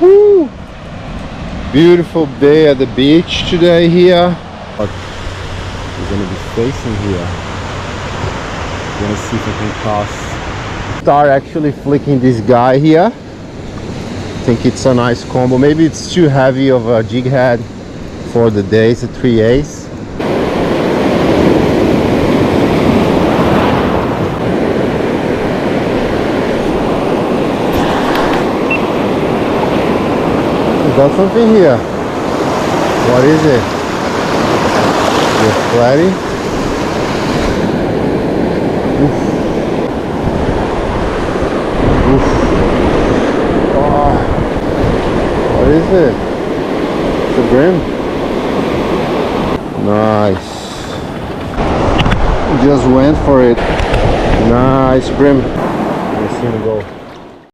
Woo! Beautiful day at the beach today here. But we're gonna be facing here. Gonna see if I can cross. Start actually flicking this guy here. I think it's a nice combo. Maybe it's too heavy of a jig head for the day. It's a 3/8. Got something here. What is it? The flatty? Oof. Oof. Oh. What is it? It's a brim. Nice. Just went for it. Nice brim. Let's see him go.